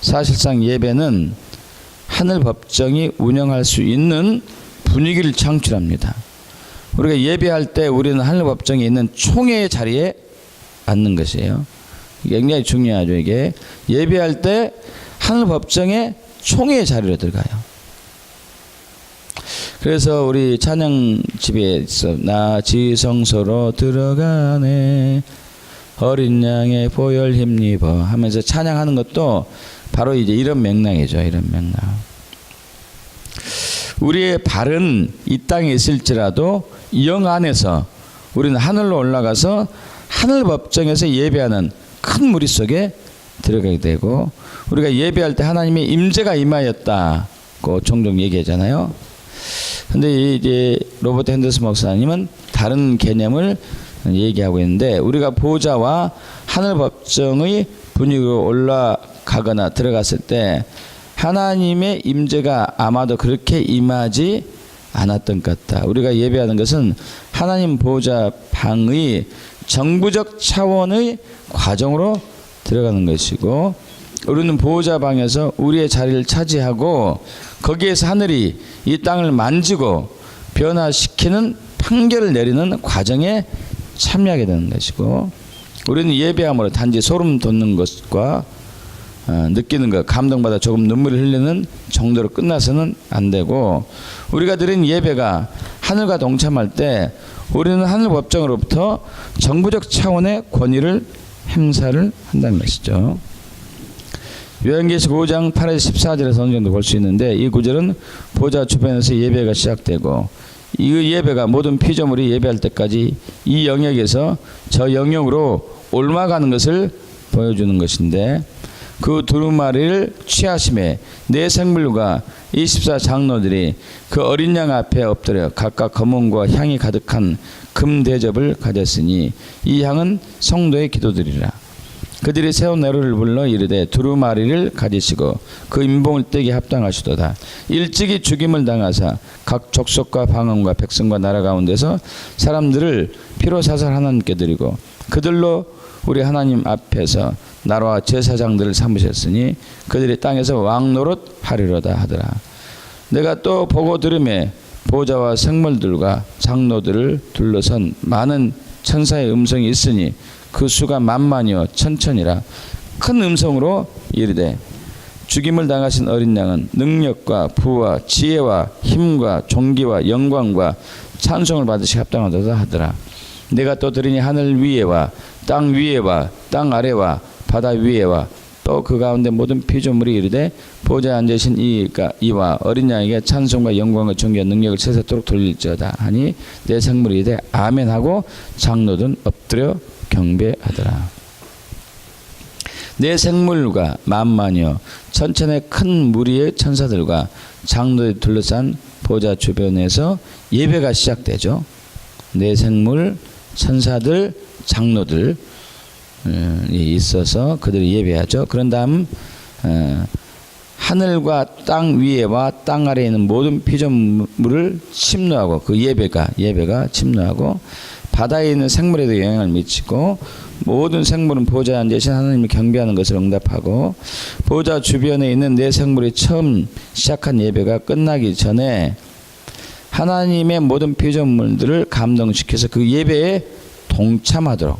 사실상 예배는 하늘 법정이 운영할 수 있는 분위기를 창출합니다. 우리가 예배할 때 우리는 하늘 법정에 있는 총회의 자리에 앉는 것이에요. 굉장히 중요하죠. 이게 예배할 때 하늘 법정에 총회의 자리로 들어가요. 그래서 우리 찬양집에서 나 지성소로 들어가네 어린 양의 보혈 힘입어 하면서 찬양하는 것도 바로 이제 이런 맥락이죠. 이런 맥락. 우리의 발은 이 땅에 있을지라도 영 안에서 우리는 하늘로 올라가서 하늘 법정에서 예배하는 큰 무리 속에 들어가게 되고, 우리가 예배할 때 하나님의 임재가 임하였다고 종종 얘기하잖아요. 근데 이제 로버트 핸더슨 목사님은 다른 개념을 얘기하고 있는데, 우리가 보좌와 하늘 법정의 분위기로 올라가거나 들어갔을 때 하나님의 임재가 아마도 그렇게 임하지 않았던 것 같다. 우리가 예배하는 것은 하나님 보좌 방의 정부적 차원의 과정으로 들어가는 것이고, 우리는 보호자 방에서 우리의 자리를 차지하고 거기에서 하늘이 이 땅을 만지고 변화시키는 판결을 내리는 과정에 참여하게 되는 것이고, 우리는 예배함으로 단지 소름 돋는 것과 느끼는 것, 감동받아 조금 눈물을 흘리는 정도로 끝나서는 안 되고, 우리가 드린 예배가 하늘과 동참할 때 우리는 하늘 법정으로부터 정부적 차원의 권위를 행사를 한다는 것이죠. 요한계시록 5장 8에서 14절에서 어느 정도 볼 수 있는데, 이 구절은 보좌 주변에서 예배가 시작되고 이 예배가 모든 피조물이 예배할 때까지 이 영역에서 저 영역으로 옮아가는 것을 보여주는 것인데, 그 두루마리를 취하심에 네 생물과 24 장로들이 그 어린 양 앞에 엎드려 각각 검은과 향이 가득한 금 대접을 가졌으니 이 향은 성도의 기도들이라. 그들이 세운 노래를 불러 이르되 두루마리를 가지시고 그 인봉을 떼기 합당하시도다. 일찍이 죽임을 당하사 각 족속과 방언과 백성과 나라 가운데서 사람들을 피로 사살 하나님께 드리고 그들로 우리 하나님 앞에서 나라와 제사장들을 삼으셨으니 그들이 땅에서 왕노릇 하리로다 하더라. 내가 또 보고 들음에 보좌와 생물들과 장로들을 둘러선 많은 천사의 음성이 있으니 그 수가 만만이요 천천이라. 큰 음성으로 이르되 죽임을 당하신 어린 양은 능력과 부와 지혜와 힘과 존귀와 영광과 찬송을 받으시 합당하도다 하더라. 내가 또 들으니 하늘 위에와 땅 위에와 땅 아래와 바다 위에와 또 그 가운데 모든 피조물이 이르되 보좌에 앉으신 이와 어린 양에게 찬송과 영광과 존귀와 능력을 세세토록 돌릴지어다 하니 내 생물이 이르되 아멘하고 장로들은 엎드려 경배하더라. 내 생물과 만만이요 천천의 큰 무리의 천사들과 장로들이 둘러싼 보좌 주변에서 예배가 시작되죠. 내 생물, 천사들, 장로들 있어서 그들이 예배하죠. 그런 다음 하늘과 땅 위에와 땅 아래에 있는 모든 피조물을 침노하고 그 예배가 침노하고 바다에 있는 생물에도 영향을 미치고 모든 생물은 보좌에 앉으신 하나님을 경배하는 것을 응답하고 보좌 주변에 있는 네 생물이 처음 시작한 예배가 끝나기 전에 하나님의 모든 피조물들을 감동시켜서 그 예배에 동참하도록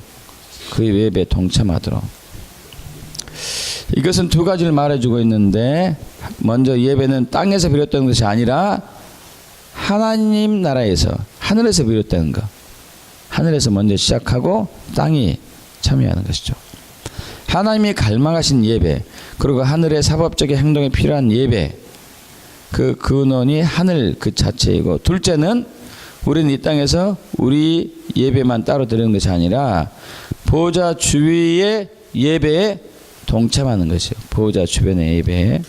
이것은 두 가지를 말해주고 있는데, 먼저 예배는 땅에서 비롯된 것이 아니라 하나님 나라에서 하늘에서 비롯되는 것, 하늘에서 먼저 시작하고 땅이 참여하는 것이죠. 하나님이 갈망하신 예배, 그리고 하늘의 사법적인 행동에 필요한 예배, 그 근원이 하늘 그 자체이고, 둘째는 우리는 이 땅에서 우리 예배만 따로 드리는 것이 아니라 보좌 주위의 예배에 동참하는 것이요. 보좌 주변의 예배에.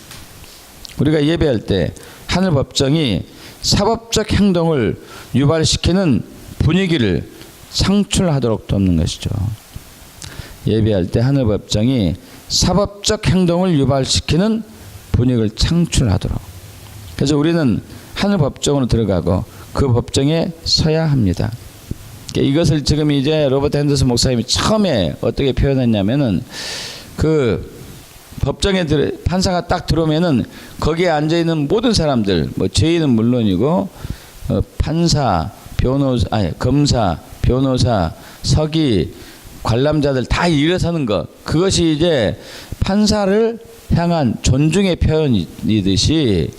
우리가 예배할 때 하늘 법정이 사법적 행동을 유발시키는 분위기를 창출하도록 돕는 것이죠. 예배할 때 하늘 법정이 사법적 행동을 유발시키는 분위기를 창출하도록. 그래서 우리는 하늘 법정으로 들어가고 그 법정에 서야 합니다. 이것을 지금 이제 로버트 핸더슨 목사님이 처음에 어떻게 표현했냐면은 그 법정에 판사가 딱 들어오면은 거기에 앉아 있는 모든 사람들, 뭐 죄인은 물론이고 판사, 변호사, 아니 검사, 변호사, 서기, 관람자들 다 일어서는 것, 그것이 이제 판사를 향한 존중의 표현이듯이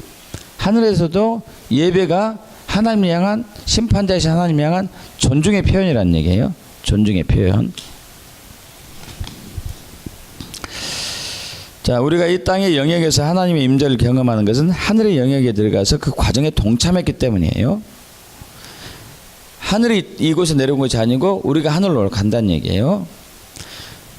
하늘에서도 예배가 하나님을 향한, 심판자이신 하나님을 향한 존중의 표현이라는 얘기예요. 존중의 표현. 자, 우리가 이 땅의 영역에서 하나님의 임재를 경험하는 것은 하늘의 영역에 들어가서 그 과정에 동참했기 때문이에요. 하늘이 이곳에 내려온 것이 아니고 우리가 하늘로 간다는 얘기예요.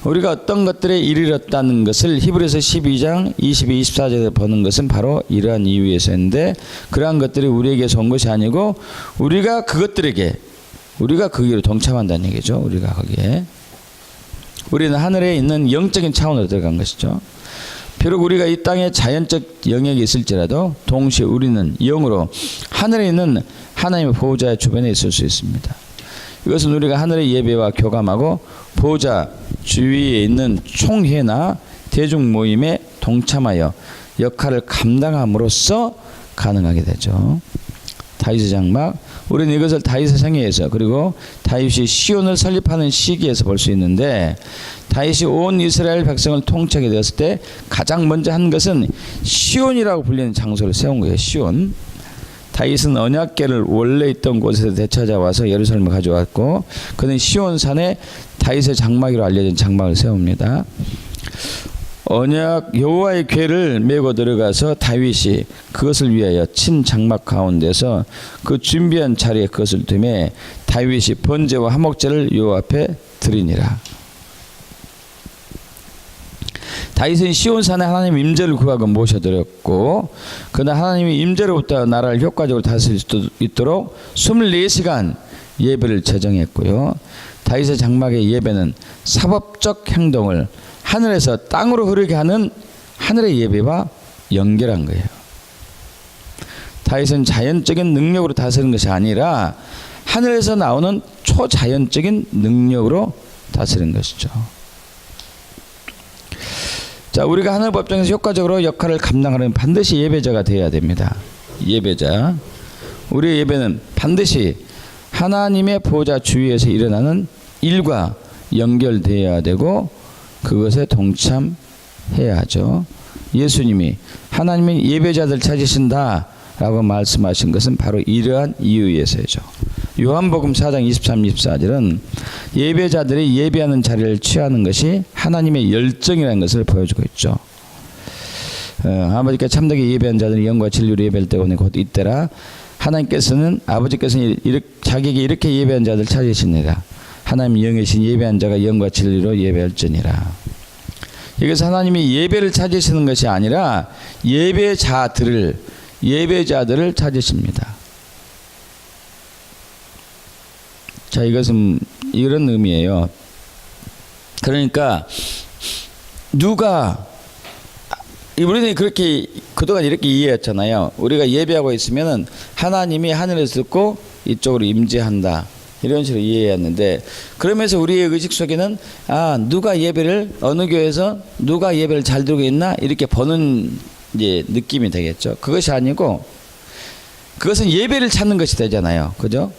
우리가 어떤 것들에 이르렀다는 것을 히브리서 12장 22, 24절에 보는 것은 바로 이러한 이유에서인데, 그러한 것들이 우리에게서 온 것이 아니고 우리가 그것들에게, 우리가 거기로 동참한다는 얘기죠. 우리가 거기에, 우리는 하늘에 있는 영적인 차원으로 들어간 것이죠. 비록 우리가 이 땅에 자연적 영역이 있을지라도 동시에 우리는 영으로 하늘에 있는 하나님의 보호자의 주변에 있을 수 있습니다. 이것은 우리가 하늘의 예배와 교감하고 보호자 주위에 있는 총회나 대중 모임에 동참하여 역할을 감당함으로써 가능하게 되죠. 다윗의 장막, 우리는 이것을 다윗의 생애에서, 그리고 다윗이 시온을 설립하는 시기에서 볼 수 있는데, 다윗이 온 이스라엘 백성을 통치하게 되었을 때 가장 먼저 한 것은 시온이라고 불리는 장소를 세운 거예요. 시온. 다윗은 언약궤를 원래 있던 곳에서 되찾아와서 예루살렘을 가져왔고, 그는 시온산에 다윗의 장막이로 알려진 장막을 세웁니다. 언약 여호와의 궤를 메고 들어가서 다윗이 그것을 위하여 친 장막 가운데서 그 준비한 자리에 그것을 두매 다윗이 번제와 화목제를 여호와 앞에 드리니라. 다윗은 시온산에 하나님 임재를 구하고 모셔드렸고, 그는 하나님의 임재로부터 나라를 효과적으로 다스릴 수 있도록 24시간 예배를 제정했고요. 다윗의 장막의 예배는 사법적 행동을 하늘에서 땅으로 흐르게 하는 하늘의 예배와 연결한 거예요. 다윗은 자연적인 능력으로 다스리는 것이 아니라 하늘에서 나오는 초자연적인 능력으로 다스리는 것이죠. 자, 우리가 하늘 법정에서 효과적으로 역할을 감당하려면 반드시 예배자가 되어야 됩니다. 예배자. 우리의 예배는 반드시 하나님의 보호자 주위에서 일어나는 일과 연결되어야 되고 그것에 동참해야 하죠. 예수님이 하나님의 예배자들 찾으신다 라고 말씀하신 것은 바로 이러한 이유에서죠. 요한복음 4장 23, 24절은 예배자들이 예배하는 자리를 취하는 것이 하나님의 열정이라는 것을 보여주고 있죠. 아버지께 참되게 예배한 자들이 영과 진리로 예배할 때오니 곧 이때라. 하나님께서는, 아버지께서는 자기에게 이렇게 예배한 자들 찾으시니라. 하나님 영이신 예배한 자가 영과 진리로 예배할지니라. 이것은 하나님이 예배를 찾으시는 것이 아니라 예배자들을 찾으십니다. 자, 이것은 이런 의미예요. 그러니까 우리는 그렇게 그동안 이렇게 이해했잖아요. 우리가 예배하고 있으면은 하나님이 하늘에서 듣고 이쪽으로 임재한다, 이런 식으로 이해했는데, 그러면서 우리의 의식 속에는 누가 예배를, 어느 교회에서 누가 예배를 잘 드리고 있나, 이렇게 보는 이제 느낌이 되겠죠. 그것이 아니고 그것은 예배를 찾는 것이 되잖아요. 그죠?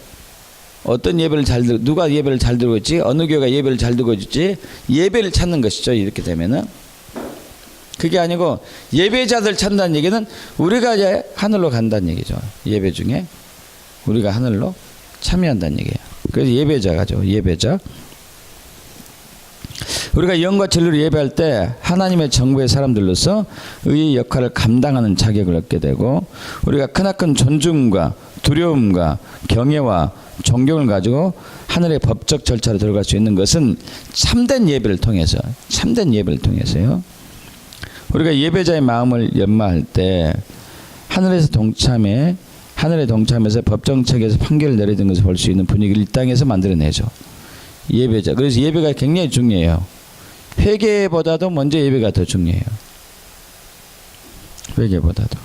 어떤 예배를 누가 예배를 잘 드리고 있지, 어느 교회가 예배를 잘 드리고 있지, 예배를 찾는 것이죠. 이렇게 되면은. 그게 아니고 예배자들 찾는다는 얘기는 우리가 이제 하늘로 간다는 얘기죠. 예배 중에 우리가 하늘로 참여한다는 얘기예요. 그래서 예배자가죠. 예배자. 우리가 영과 진리로 예배할 때 하나님의 정부의 사람들로서 의의 역할을 감당하는 자격을 얻게 되고, 우리가 크나큰 존중과 두려움과 경외와 존경을 가지고 하늘의 법적 절차로 들어갈 수 있는 것은 참된 예배를 통해서요. 우리가 예배자의 마음을 연마할 때 하늘에 동참해서 법정책에서 판결을 내리는 것을 볼 수 있는 분위기를 이 땅에서 만들어내죠. 예배자. 그래서 예배가 굉장히 중요해요. 회개보다도 먼저 예배가 더 중요해요. 회개보다도.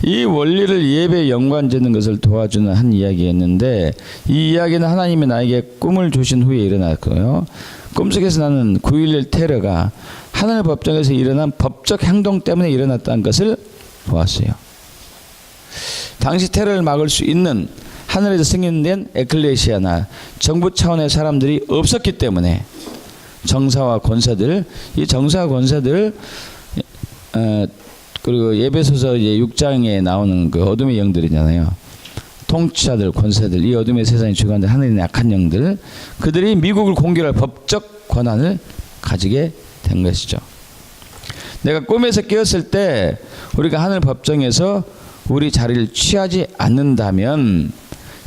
이 원리를 예배에 연관짓는 것을 도와주는 한 이야기였는데, 이 이야기는 하나님이 나에게 꿈을 주신 후에 일어났고요. 꿈속에서 나는 9.11 테러가 하늘 법정에서 일어난 법적 행동 때문에 일어났다는 것을 보았어요. 당시 테러를 막을 수 있는 하늘에서 승인된 에클레시아나 정부 차원의 사람들이 없었기 때문에 정사와 권사들, 이 정사와 권사들 그리고 에베소서 이제 6장에 나오는 그 어둠의 영들이잖아요. 통치자들, 권사들, 이 어둠의 세상에 주관된 하늘의 약한 영들, 그들이 미국을 공격할 법적 권한을 가지게 된 것이죠. 내가 꿈에서 깨었을 때 우리가 하늘 법정에서 우리 자리를 취하지 않는다면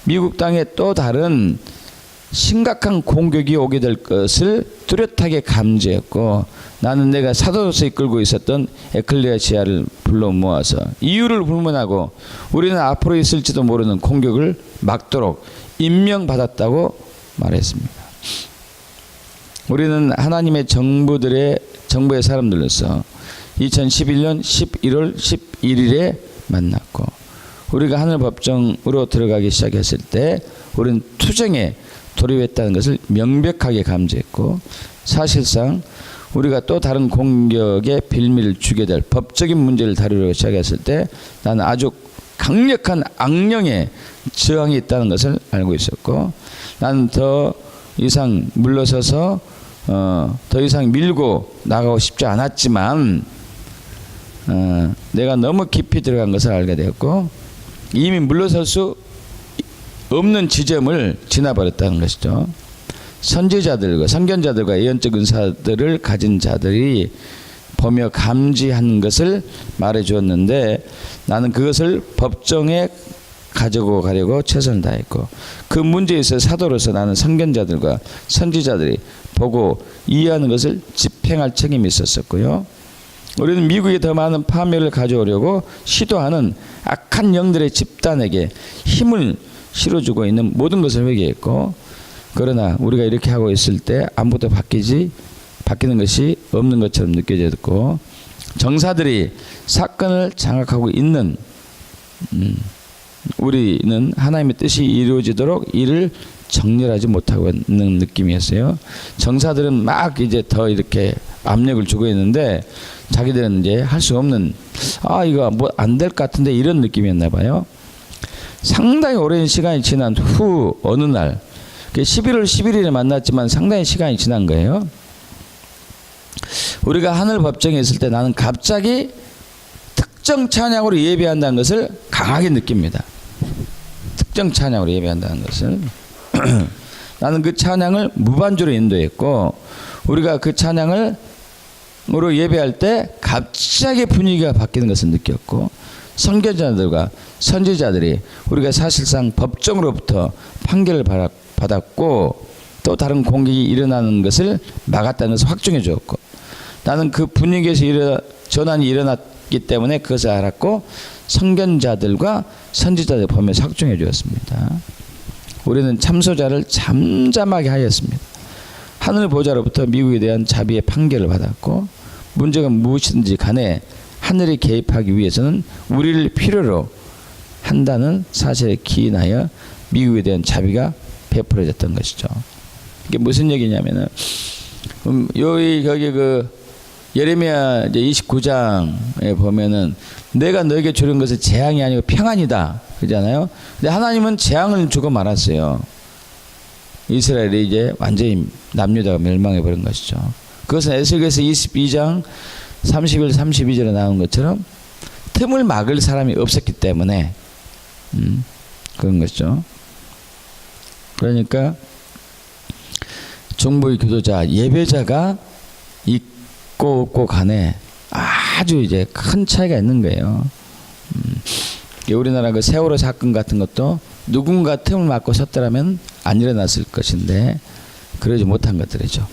미국 땅에 또 다른 심각한 공격이 오게 될 것을 뚜렷하게 감지했고, 나는 내가 사도로서 이끌고 있었던 에클레시아를 불러 모아서 이유를 불문하고 우리는 앞으로 있을지도 모르는 공격을 막도록 임명받았다고 말했습니다. 우리는 하나님의 정부의 사람들로서 2011년 11월 11일에 만났고, 우리가 하늘 법정으로 들어가기 시작했을 때 우리는 투쟁에 돌입했다는 것을 명백하게 감지했고, 사실상 우리가 또 다른 공격의 빌미를 주게 될 법적인 문제를 다루려고 시작했을 때 나는 아주 강력한 악령의 저항이 있다는 것을 알고 있었고, 나는 더 이상 물러서서 더 이상 밀고 나가고 싶지 않았지만 내가 너무 깊이 들어간 것을 알게 되었고, 이미 물러설 수 없는 지점을 지나버렸다는 것이죠. 선지자들과 선견자들과 예언적 은사들을 가진 자들이 보며 감지하는 것을 말해 주었는데, 나는 그것을 법정에 가지고 가려고 최선을 다했고, 그 문제에 있어 사도로서 나는 선견자들과 선지자들이 보고 이해하는 것을 집행할 책임이 있었었고요. 우리는 미국에 더 많은 파멸을 가져오려고 시도하는 악한 영들의 집단에게 힘을 실어주고 있는 모든 것을 회개했고, 그러나 우리가 이렇게 하고 있을 때 아무것도 바뀌는 것이 없는 것처럼 느껴졌고, 정사들이 사건을 장악하고 있는 우리는 하나님의 뜻이 이루어지도록 이를 정렬하지 못하고 있는 느낌이었어요. 정사들은 막 이제 더 이렇게 압력을 주고 있는데 자기들은 이제 할 수 없는, 이거 뭐 안 될 것 같은데 이런 느낌이었나 봐요. 상당히 오랜 시간이 지난 후 어느 날 11월 11일에 만났지만 상당히 시간이 지난 거예요. 우리가 하늘 법정에 있을 때 나는 갑자기 특정 찬양으로 예배한다는 것을 강하게 느낍니다. 특정 찬양으로 예배한다는 것을 나는 그 찬양을 무반주로 인도했고, 우리가 그 찬양으로 예배할 때 갑자기 분위기가 바뀌는 것을 느꼈고, 선견자들과 선지자들이 우리가 사실상 법정으로부터 판결을 받았고 또 다른 공격이 일어나는 것을 막았다는 것을 확증해 주었고, 나는 그 분위기에서 전환이 일어났기 때문에 그것을 알았고 선견자들과 선지자들 보면서 확증해 주었습니다. 우리는 참소자를 잠잠하게 하였습니다. 하늘 보좌로부터 미국에 대한 자비의 판결을 받았고, 문제가 무엇이든지 간에 하늘이 개입하기 위해서는 우리를 필요로 한다는 사실에 기인하여 미국에 대한 자비가 베풀어졌던 것이죠. 이게 무슨 얘기냐면은 거기 그 예레미야 이제 29장에 보면은 내가 너에게 주는 것은 재앙이 아니고 평안이다 그러잖아요. 근데 하나님은 재앙을 주고 말았어요. 이스라엘이 이제 완전히 남유다가 멸망해 버린 것이죠. 그것은 에스겔서 22장 31, 32절에 나온 것처럼 틈을 막을 사람이 없었기 때문에 그런 것이죠. 그러니까 정보의 교도자, 예배자가 있고 없고 간에 아주 이제 큰 차이가 있는 거예요. 우리나라 그 세월호 사건 같은 것도 누군가 틈을 막고 섰더라면 안 일어났을 것인데 그러지 못한 것들이죠.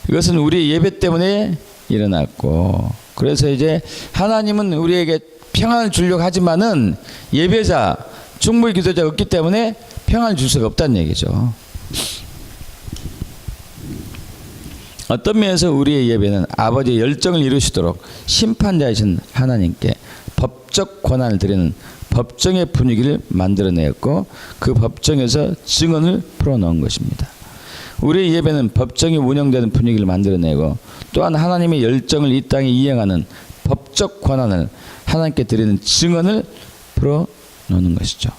이것은 우리 예배 때문에 일어났고, 그래서 이제 하나님은 우리에게 평안을 주려고 하지만은 예배자, 중보의 기도자가 없기 때문에 평안을 줄 수가 없다는 얘기죠. 어떤 면에서 우리의 예배는 아버지의 열정을 이루시도록 심판자이신 하나님께 법적 권한을 드리는 법정의 분위기를 만들어내었고, 그 법정에서 증언을 풀어놓은 것입니다. 우리의 예배는 법정이 운영되는 분위기를 만들어내고 또한 하나님의 열정을 이 땅에 이행하는 법적 권한을 하나님께 드리는 증언을 풀어놓는 것이죠.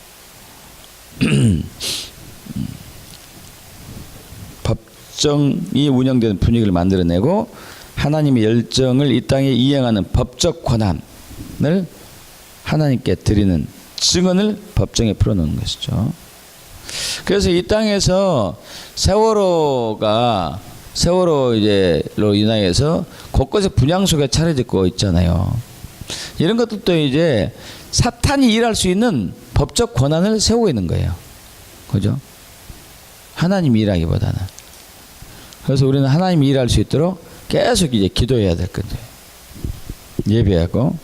법정이 운영되는 분위기를 만들어내고 하나님의 열정을 이 땅에 이행하는 법적 권한을 하나님께 드리는 증언을 법정에 풀어놓는 것이죠. 그래서 이 땅에서 세월호 이제로 인하여서 곳곳에 분향소가 차려지고 있잖아요. 이런 것들도 이제 사탄이 일할 수 있는 법적 권한을 세우고 있는 거예요. 그죠? 하나님이 일하기보다는. 그래서 우리는 하나님이 일할 수 있도록 계속 이제 기도해야 될 건데, 예배하고.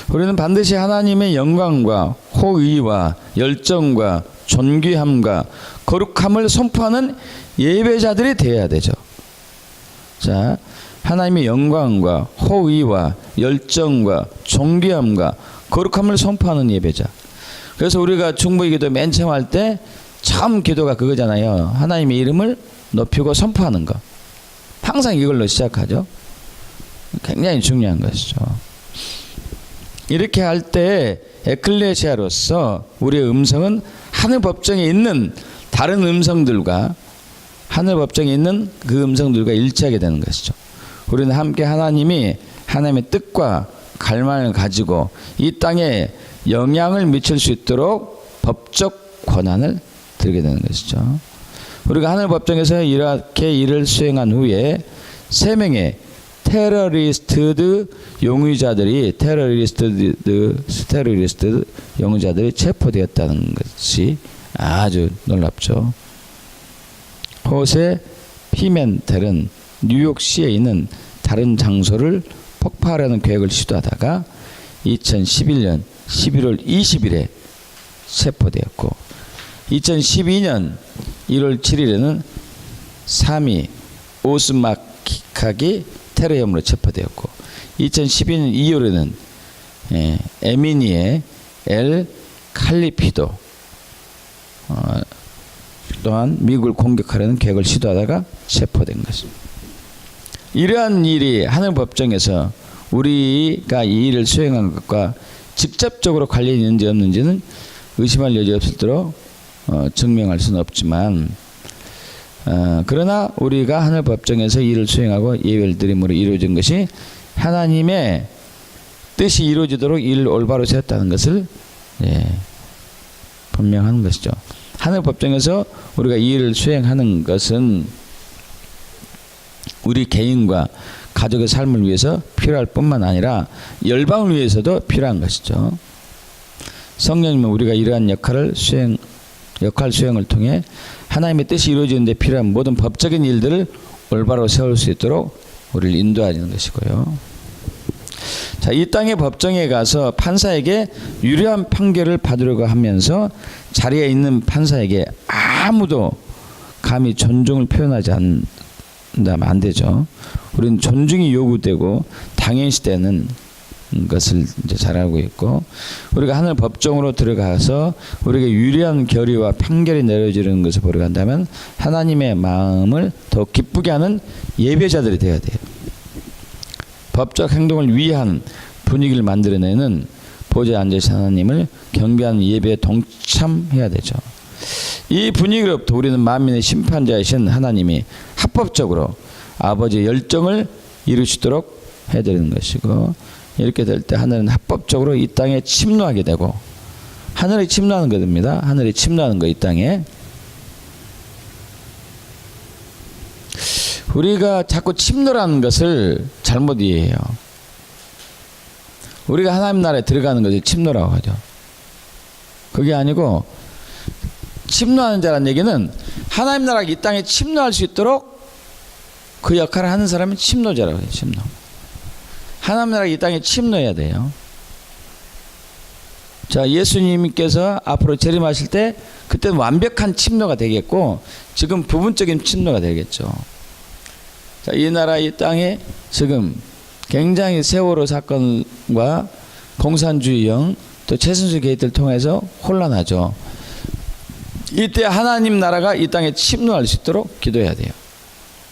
우리는 반드시 하나님의 영광과 호의와 열정과 존귀함과 거룩함을 선포하는 예배자들이 되어야 되죠. 자, 하나님의 영광과 호의와 열정과 존귀함과 거룩함을 선포하는 예배자. 그래서 우리가 중보의 기도 맨 처음 할 때 처음 기도가 그거잖아요. 하나님의 이름을 높이고 선포하는 것. 항상 이걸로 시작하죠. 굉장히 중요한 것이죠. 이렇게 할 때 에클레시아로서 우리의 음성은 하늘 법정에 있는 다른 음성들과 하늘 법정에 있는 그 음성들과 일치하게 되는 것이죠. 우리는 함께 하나님의 뜻과 갈망을 가지고 이 땅에 영향을 미칠 수 있도록 법적 권한을 드리게 되는 것이죠. 우리가 하늘 법정에서 이렇게 일을 수행한 후에 3명의 테러리스트 용의자들이 체포되었다는 것이 아주 놀랍죠. 호세 피멘텔은 뉴욕시에 있는 다른 장소를 폭파하려는 계획을 시도하다가 2011년 11월 20일에 체포되었고 2012년 1월 7일에는 사미 오스마키카기 테러 혐의로 체포되었고 2012년 2월에는 에미니의 엘 칼리피도 또한 미국을 공격하려는 계획을 시도하다가 체포된 것입니다. 이러한 일이 하늘 법정에서 우리가 이 일을 수행한 것과 직접적으로 관련이 있는지 없는지는 의심할 여지 없도록 증명할 수는 없지만 그러나 우리가 하늘 법정에서 일을 수행하고 예배를 드림으로 이루어진 것이 하나님의 뜻이 이루어지도록 일을 올바로 세웠다는 것을 분명한 것이죠. 하늘 법정에서 우리가 이 일을 수행하는 것은 우리 개인과 가족의 삶을 위해서 필요할 뿐만 아니라 열방을 위해서도 필요한 것이죠. 성령님은 우리가 이러한 역할 수행을 통해 하나님의 뜻이 이루어지는 데 필요한 모든 법적인 일들을 올바로 세울 수 있도록 우리를 인도하는 것이고요. 자, 이 땅의 법정에 가서 판사에게 유리한 판결을 받으려고 하면서 자리에 있는 판사에게 아무도 감히 존중을 표현하지 않는다면 안 되죠. 우리는 존중이 요구되고 당연시되는 것을 이제 잘 알고 있고, 우리가 하늘 법정으로 들어가서 우리에게 유리한 결의와 판결이 내려지는 것을 보러 간다면 하나님의 마음을 더 기쁘게 하는 예배자들이 되어야 돼요. 법적 행동을 위한 분위기를 만들어내는 보좌에 앉으신 하나님을 경배하는 예배에 동참해야 되죠. 이 분위기로부터 우리는 만민의 심판자이신 하나님이 합법적으로 아버지의 열정을 이루시도록 해드리는 것이고, 이렇게 될 때 하늘은 합법적으로 이 땅에 침노하게 되고, 하늘이 침노하는 것입니다. 하늘이 침노하는 거, 이 땅에. 우리가 자꾸 침노라는 것을 잘못 이해해요. 우리가 하나님 나라에 들어가는 것을 침노라고 하죠. 그게 아니고, 침노하는 자라는 얘기는 하나님 나라가 이 땅에 침노할 수 있도록 그 역할을 하는 사람이 침노자라고 해요. 침노. 하나님 나라가 이 땅에 침노해야 돼요. 자, 예수님께서 앞으로 재림하실 때 그때는 완벽한 침노가 되겠고, 지금 부분적인 침노가 되겠죠. 자, 이 나라 이 땅에 지금 굉장히 세월호 사건과 공산주의형 또 최순실 게이트를 통해서 혼란하죠. 이때 하나님 나라가 이 땅에 침노할 수 있도록 기도해야 돼요.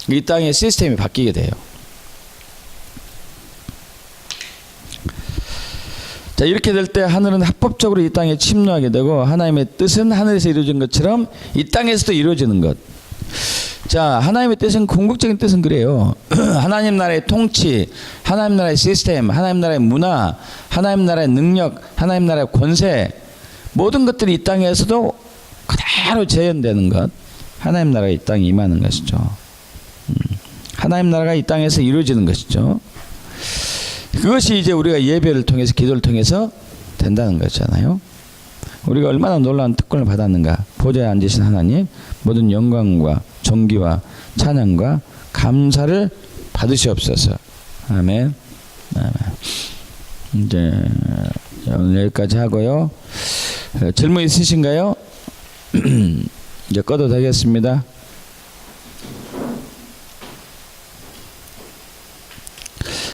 이 땅의 시스템이 바뀌게 돼요. 자, 이렇게 될 때 하늘은 합법적으로 이 땅에 침노하게 되고 하나님의 뜻은 하늘에서 이루어진 것처럼 이 땅에서도 이루어지는 것. 자, 하나님의 뜻은 궁극적인 뜻은 그래요. 하나님 나라의 통치, 하나님 나라의 시스템, 하나님 나라의 문화, 하나님 나라의 능력, 하나님 나라의 권세, 모든 것들이 이 땅에서도 그대로 재현되는 것. 하나님 나라가 이 땅에 임하는 것이죠. 하나님 나라가 이 땅에서 이루어지는 것이죠. 그것이 이제 우리가 예배를 통해서, 기도를 통해서 된다는 거잖아요. 우리가 얼마나 놀라운 특권을 받았는가. 보좌에 앉으신 하나님, 모든 영광과 존귀와 찬양과 감사를 받으시옵소서. 아멘. 아멘. 이제 오늘 여기까지 하고요. 질문 있으신가요? 이제 꺼도 되겠습니다.